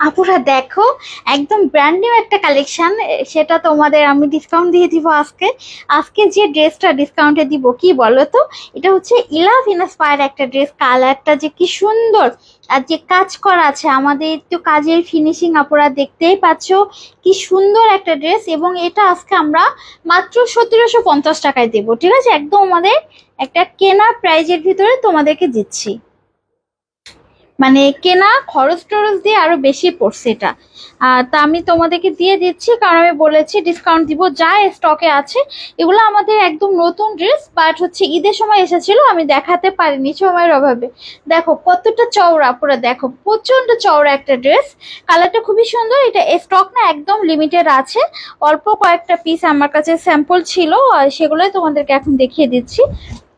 আপুরা দেখো, একদম ব্র্যান্ড নিউ একটা কালেকশন। সেটা তোমাদের আমি ডিসকাউন্ট দিয়ে দিব আজকে। আজকে যে ড্রেসটা ডিসকাউন্টে দিব কি বলো তো, এটা হচ্ছে ইলাভ ইন্সপায়ার একটা ড্রেস। কালারটা যে কি সুন্দর, আর যে কাজ করা আছে আমাদের তো কাজের ফিনিশিং আপুরা দেখতেই পাচ্ছ, কি সুন্দর একটা ড্রেস। এবং এটা আজকে আমরা মাত্র 1750 টাকায় দেবো, ঠিক আছে? একদম আমাদের একটা কেনা প্রাইজের ভিতরে তোমাদেরকে দিচ্ছি। মানে কেনা খরচ টরচ দিয়ে আরো বেশি পড়ছে এটা। তা আমি তোমাদেরকে দিয়ে দিচ্ছি, কারণ আমি বলেছি ডিসকাউন্ট দিব। যা স্টকে আছে এগুলো আমাদের একদম নতুন ড্রেস, বাট হচ্ছে ঈদের সময় এসেছিল, আমি দেখাতে পারিনি সময়ের অভাবে। দেখো কতটা চওড়া, পুরো দেখো প্রচন্ড চওড়া একটা ড্রেস। কালারটা খুবই সুন্দর। এটা স্টক না, একদম লিমিটেড আছে। অল্প কয়েকটা পিস আমার কাছে স্যাম্পল ছিল, আর সেগুলোই তোমাদেরকে এখন দেখিয়ে দিচ্ছি।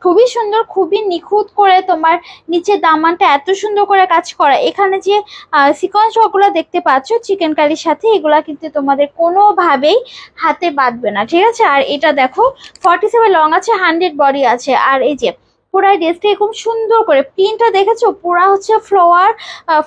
খুবই সুন্দর, খুবই নিখুঁত করে তোমার নিচে দামানটা এত সুন্দর করে কাজ করা। এখানে যে সিকোয়েন্স ওয়ার্কগুলো দেখতে পাচ্ছ চিকেন কারির সাথে, এগুলা কিন্তু তোমাদের কোনোভাবেই হাতে বাঁধবে না, ঠিক আছে? আর এটা দেখো 47 লং আছে, 100 বডি আছে। আর এই যে পুরা ড্রেসটা এরকম সুন্দর করে প্রিন্টটা দেখেছো, পুরা হচ্ছে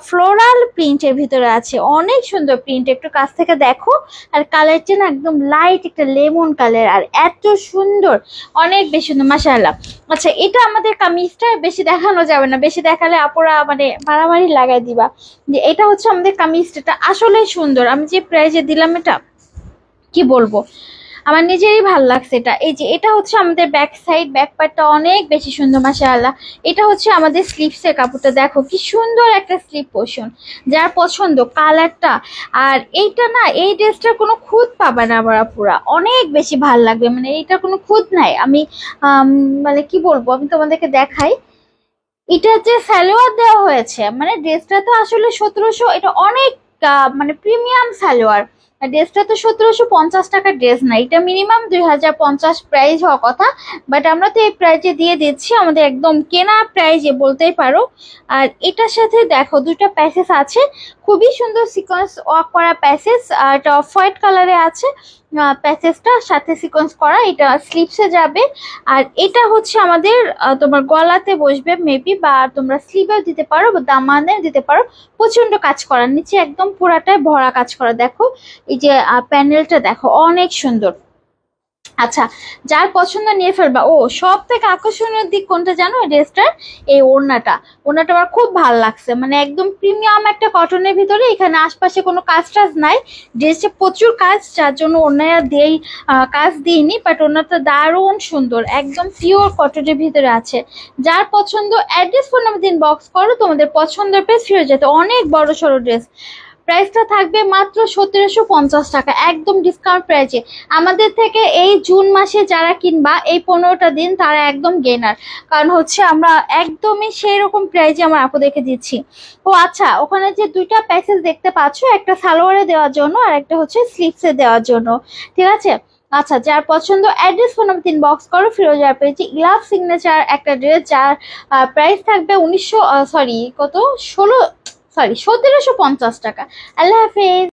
ফ্লোরাল প্রিন্টের ভিতরে আছে। অনেক সুন্দর প্রিন্ট, একটু কাছ থেকে দেখো। আর কালারটা না একদম লাইট একটা লেমন কালার, আর এত সুন্দর, অনেক বেশি সুন্দর, মাশাআল্লাহ। আচ্ছা, এটা আমাদের কামিজটা বেশি দেখানো যাবে না, বেশি দেখালে আপুরা মানে মারামারি লাগাই দিবা। যে এটা হচ্ছে আমাদের কামিজটা, আসলে সুন্দর। আমি যে প্রাইজে দিলাম এটা কি বলবো, আমার নিজেরই ভাল লাগছে এটা। এই যে এটা হচ্ছে আমাদের ব্যাক সাইড, ব্যাক পার্টটা অনেক বেশি সুন্দর, মাশাআল্লাহ। এটা হচ্ছে আমাদের স্লিভসের কাপড়টা, দেখো কি সুন্দর একটা স্লিভ পোর্শন, যার পছন্দ কালারটা। আর এইটা না, এই ড্রেসটার কোনো খুঁত পাবে না আমরা, পুরা অনেক বেশি ভাল লাগবে। মানে এইটার কোনো খুঁত নাই। আমি মানে কি বলবো, আমি তোমাদেরকে দেখাই। এটা যে সালোয়ার দেওয়া হয়েছে, মানে ড্রেসটা তো আসলে 1700, এটা অনেক মানে প্রিমিয়াম সালোয়ার। ড্রেসটা তো 1750 টাকার ড্রেস না, এটা মিনিমাম 2050 প্রাইস হওয়ার কথা। বাট আমরা তো এই প্রাইজে দিয়ে দিচ্ছি, আমাদের একদম কেনা প্রাইজে বলতেই পারো। আর এটার সাথে দেখো দুটো প্যাসেজ আছে, খুবই সুন্দর সিকোয়েন্স ওয়ার্ক করা প্যাসেজ। আর এটা অফ হোয়াইট কালারে আছে প্যাসেজটা, সাথে সিকোয়েন্স করা। এটা স্লিপসে যাবে। আর এটা হচ্ছে আমাদের তোমার গলাতে বসবে মেবি, বা তোমরা স্লিভেও দিতে পারো বা দামানে দিতে পারো। প্রচন্ড কাজ করা, নিচে একদম পুরাটাই ভরা কাজ করা। দেখো এই যে প্যানেলটা দেখো, অনেক সুন্দর। আচ্ছা, যার পছন্দ নিয়ে ফেলবা। ও সব থেকে আকর্ষণীয় দিক কোনটা জানো ড্রেসটার? এই ওড়নাটা। ওড়নাটা আমার খুব ভালো লাগছে, মানে একদম প্রিমিয়াম একটা কটনের ভিতরে, এখানে আশপাশে কোনো কাজ টাজ নাই। ড্রেসে প্রচুর কাজ, যার জন্য ওড়নাটা দিয়েই কাজ দিইনি, বাট ওড়নাটা দারুণ সুন্দর, একদম পিওর কটনের ভিতরে আছে। যার পছন্দ অ্যাড্রেস ফোন নাম্বার দিন বক্স করো, তোমাদের পছন্দের পেজ ফিরে যেতে। অনেক বড় সড়ো ড্রেস, প্রাইসটা থাকবে মাত্র 1750 টাকা, একদম ডিসকাউন্ট প্রাইসে। আমাদের থেকে এই জুন মাসে যারা কিনবা এই 15টা দিন, তারা একদম গেনার। কারণ হচ্ছে আমরা একদমই সেই রকম প্রাইসে আমার আপুদেরকে দিচ্ছি। ও আচ্ছা, ওখানে যে দুইটা প্যাকেজ দেখতে পাচ্ছ, একটা সালোয়ারে দেওয়ার জন্য আর একটা হচ্ছে স্লিভসে দেওয়ার জন্য, ঠিক আছে? আচ্ছা, যার পছন্দ অ্যাড্রেস ফোন নাম্বার 3 বক্স করো, ফিরোজা পেয়েছি ইলাভ সিগনেচার একটা ড্রেস, যার প্রাইস থাকবে 1900 সরি কত 1750 টাকা। আল্লাহ হাফেজ।